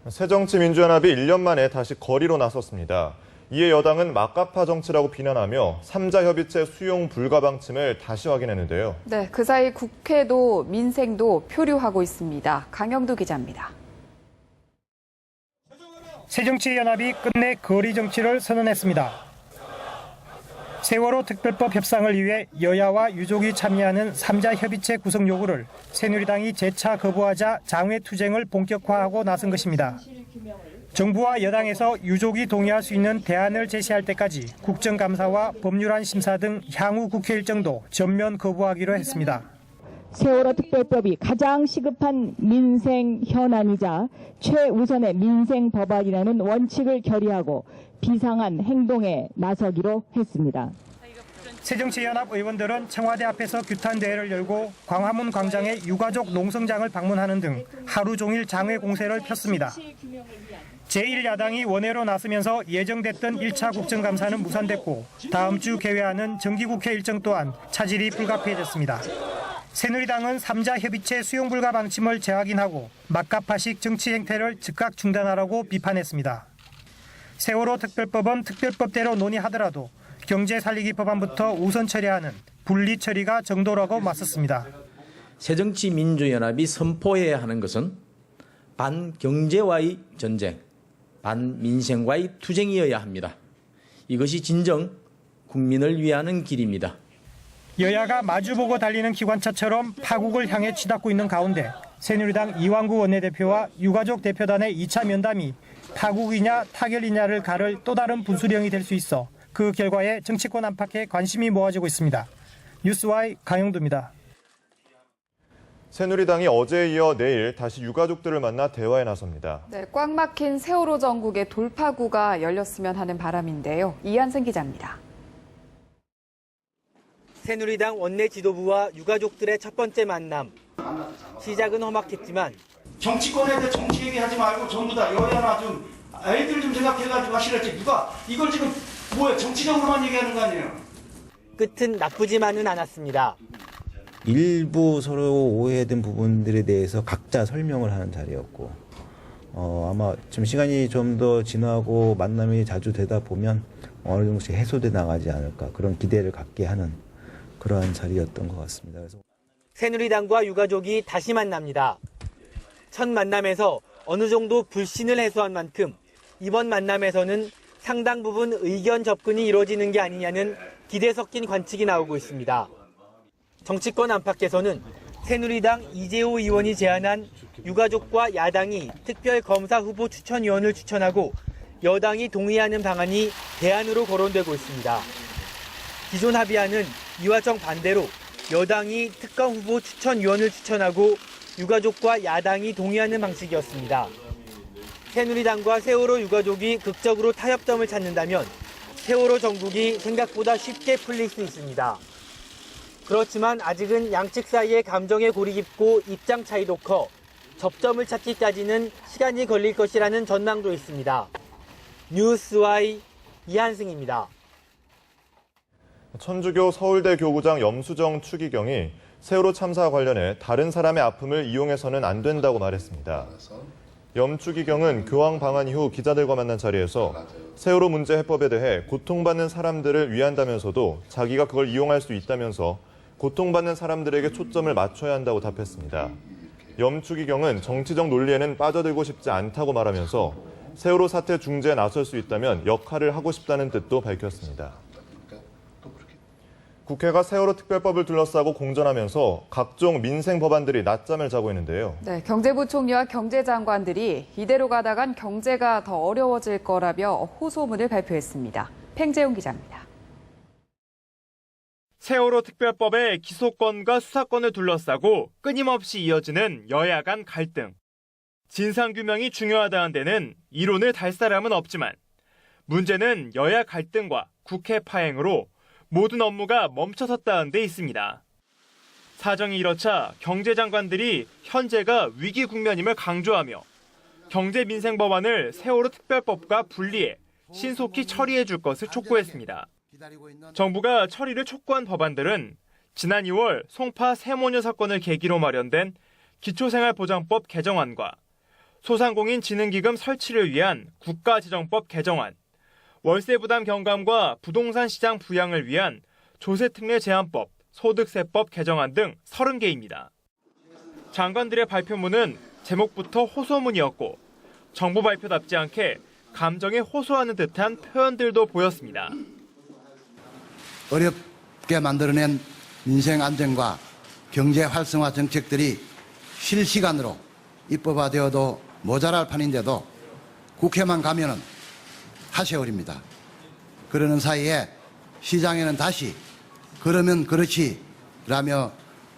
새정치민주연합이 1년 만에 다시 거리로 나섰습니다. 이에 여당은 막가파 정치라고 비난하며 3자 협의체 수용 불가 방침을 다시 확인했는데요. 네, 그 사이 국회도 민생도 표류하고 있습니다. 강영두 기자입니다. 새정치연합이 끝내 거리 정치를 선언했습니다. 세월호 특별법 협상을 위해 여야와 유족이 참여하는 3자 협의체 구성 요구를 새누리당이 재차 거부하자 장외 투쟁을 본격화하고 나선 것입니다. 정부와 여당에서 유족이 동의할 수 있는 대안을 제시할 때까지 국정감사와 법률안 심사 등 향후 국회 일정도 전면 거부하기로 했습니다. 세월호 특별법이 가장 시급한 민생 현안이자 최우선의 민생 법안이라는 원칙을 결의하고 비상한 행동에 나서기로 했습니다. 새정치연합 의원들은 청와대 앞에서 규탄 대회를 열고 광화문 광장의 유가족 농성장을 방문하는 등 하루 종일 장외 공세를 폈습니다. 제1야당이 원외로 나서면서 예정됐던 1차 국정감사는 무산됐고 다음 주 개회하는 정기국회 일정 또한 차질이 불가피해졌습니다. 새누리당은 3자 협의체 수용 불가 방침을 재확인하고 막가파식 정치 행태를 즉각 중단하라고 비판했습니다. 세월호 특별법은 특별법대로 논의하더라도 경제 살리기 법안부터 우선 처리하는 분리 처리가 정도라고 맞섰습니다. 새정치민주연합이 선포해야 하는 것은 반경제와의 전쟁, 반민생과의 투쟁이어야 합니다. 이것이 진정 국민을 위하는 길입니다. 여야가 마주보고 달리는 기관차처럼 파국을 향해 치닫고 있는 가운데 새누리당 이완구 원내대표와 유가족 대표단의 2차 면담이 파국이냐 타결이냐를 가를 또 다른 분수령이 될 수 있어 그 결과에 정치권 안팎에 관심이 모아지고 있습니다. 뉴스와이 강영두입니다. 새누리당이 어제에 이어 내일 다시 유가족들을 만나 대화에 나섭니다. 네, 꽉 막힌 세월호 전국의 돌파구가 열렸으면 하는 바람인데요. 이한승 기자입니다. 새누리당 원내 지도부와 유가족들의 첫 번째 만남. 시작은 험악했지만 정치권에 대해 정치 얘기하지 말고 전부 다 여야나 좀 애들 좀 생각해가지고 하시랬지. 누가 이걸 지금 뭐야 정치적으로만 얘기하는 거 아니에요? 끝은 나쁘지만은 않았습니다. 일부 서로 오해된 부분들에 대해서 각자 설명을 하는 자리였고 아마 좀 시간이 좀 더 지나고 만남이 자주 되다 보면 어느 정도씩 해소돼 나가지 않을까 그런 기대를 갖게 하는 그러한 자리였던 것 같습니다. 그래서 새누리당과 유가족이 다시 만납니다. 첫 만남에서 어느 정도 불신을 해소한 만큼 이번 만남에서는 상당 부분 의견 접근이 이루어지는 게 아니냐는 기대 섞인 관측이 나오고 있습니다. 정치권 안팎에서는 새누리당 이재호 의원이 제안한 유가족과 야당이 특별검사 후보 추천위원을 추천하고 여당이 동의하는 방안이 대안으로 거론되고 있습니다. 기존 합의안은 이와 정반대로 여당이 특검 후보 추천위원을 추천하고 유가족과 야당이 동의하는 방식이었습니다. 새누리당과 세월호 유가족이 극적으로 타협점을 찾는다면 세월호 정국이 생각보다 쉽게 풀릴 수 있습니다. 그렇지만 아직은 양측 사이의 감정의 골이 깊고 입장 차이도 커 접점을 찾기까지는 시간이 걸릴 것이라는 전망도 있습니다. 뉴스와이 이한승입니다. 천주교 서울대 교구장 염수정 추기경이 세월호 참사와 관련해 다른 사람의 아픔을 이용해서는 안 된다고 말했습니다. 염 추기경은 교황 방한 이후 기자들과 만난 자리에서 세월호 문제 해법에 대해 고통받는 사람들을 위한다면서도 자기가 그걸 이용할 수 있다면서 고통받는 사람들에게 초점을 맞춰야 한다고 답했습니다. 염 추기경은 정치적 논리에는 빠져들고 싶지 않다고 말하면서 세월호 사태 중재에 나설 수 있다면 역할을 하고 싶다는 뜻도 밝혔습니다. 국회가 세월호 특별법을 둘러싸고 공전하면서 각종 민생 법안들이 낮잠을 자고 있는데요. 네, 경제부총리와 경제장관들이 이대로 가다간 경제가 더 어려워질 거라며 호소문을 발표했습니다. 팽재용 기자입니다. 세월호 특별법의 기소권과 수사권을 둘러싸고 끊임없이 이어지는 여야 간 갈등. 진상규명이 중요하다는 데는 이론을 달 사람은 없지만 문제는 여야 갈등과 국회 파행으로 모든 업무가 멈춰섰다는 데 있습니다. 사정이 이렇자 경제장관들이 현재가 위기 국면임을 강조하며 경제민생 법안을 세월호 특별법과 분리해 신속히 처리해 줄 것을 촉구했습니다. 정부가 처리를 촉구한 법안들은 지난 2월 송파 세모녀 사건을 계기로 마련된 기초생활보장법 개정안과 소상공인진흥기금 설치를 위한 국가재정법 개정안, 월세 부담 경감과 부동산 시장 부양을 위한 조세특례 제한법, 소득세법 개정안 등 30개입니다. 장관들의 발표문은 제목부터 호소문이었고 정부 발표답지 않게 감정에 호소하는 듯한 표현들도 보였습니다. 어렵게 만들어낸 민생 안정과 경제 활성화 정책들이 실시간으로 입법화되어도 모자랄 판인데도 국회만 가면은 하세월입니다. 그러는 사이에 시장에는 다시 그러면 그렇지라며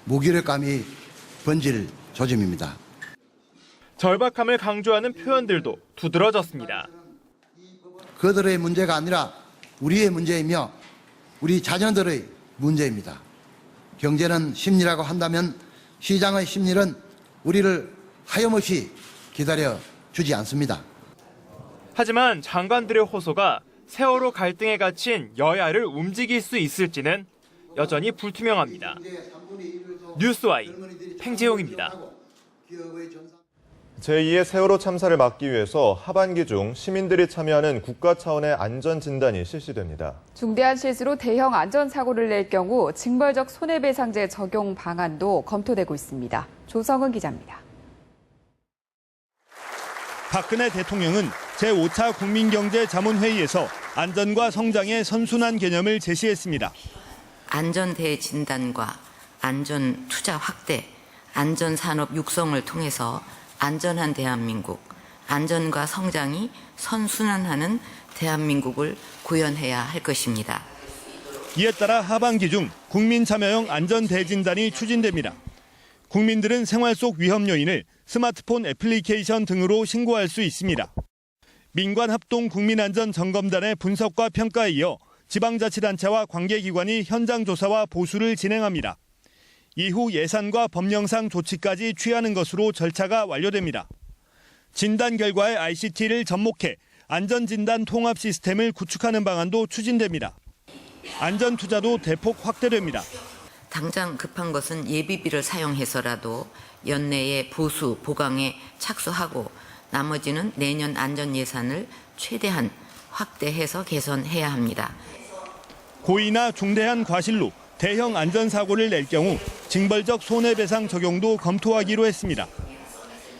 무기력감이 번질 조짐입니다. 절박함을 강조하는 표현들도 두드러졌습니다. 그들의 문제가 아니라 우리의 문제이며 우리 자녀들의 문제입니다. 경제는 심리라고 한다면 시장의 심리는 우리를 하염없이 기다려 주지 않습니다. 하지만 장관들의 호소가 세월호 갈등에 갇힌 여야를 움직일 수 있을지는 여전히 불투명합니다. 뉴스와이 팽재용입니다. 제2의 세월호 참사를 막기 위해서 하반기 중 시민들이 참여하는 국가 차원의 안전진단이 실시됩니다. 중대한 실수로 대형 안전사고를 낼 경우 징벌적 손해배상제 적용 방안도 검토되고 있습니다. 조성은 기자입니다. 박근혜 대통령은 제5차 국민경제자문회의에서 안전과 성장의 선순환 개념을 제시했습니다. 안전대진단과 안전투자 확대, 안전산업 육성을 통해서 안전한 대한민국, 안전과 성장이 선순환하는 대한민국을 구현해야 할 것입니다. 이에 따라 하반기 중 국민 참여형 안전대진단이 추진됩니다. 국민들은 생활 속 위험 요인을 스마트폰 애플리케이션 등으로 신고할 수 있습니다. 민관합동국민안전점검단의 분석과 평가에 이어 지방자치단체와 관계기관이 현장 조사와 보수를 진행합니다. 이후 예산과 법령상 조치까지 취하는 것으로 절차가 완료됩니다. 진단 결과에 ICT를 접목해 안전진단 통합 시스템을 구축하는 방안도 추진됩니다. 안전투자도 대폭 확대됩니다. 당장 급한 것은 예비비를 사용해서라도 연내에 보수, 보강에 착수하고 나머지는 내년 안전 예산을 최대한 확대해서 개선해야 합니다. 고의나 중대한 과실로 대형 안전사고를 낼 경우 징벌적 손해배상 적용도 검토하기로 했습니다.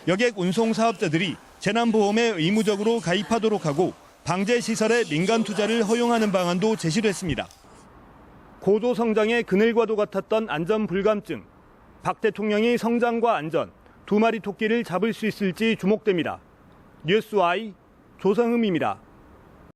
여객 운송 사업자들이 재난보험에 의무적으로 가입하도록 하고 방제시설의 민간 투자를 허용하는 방안도 제시됐습니다. 고도 성장의 그늘과도 같았던 안전 불감증. 박 대통령이 성장과 안전, 두 마리 토끼를 잡을 수 있을지 주목됩니다. 뉴스와이 조성흠입니다.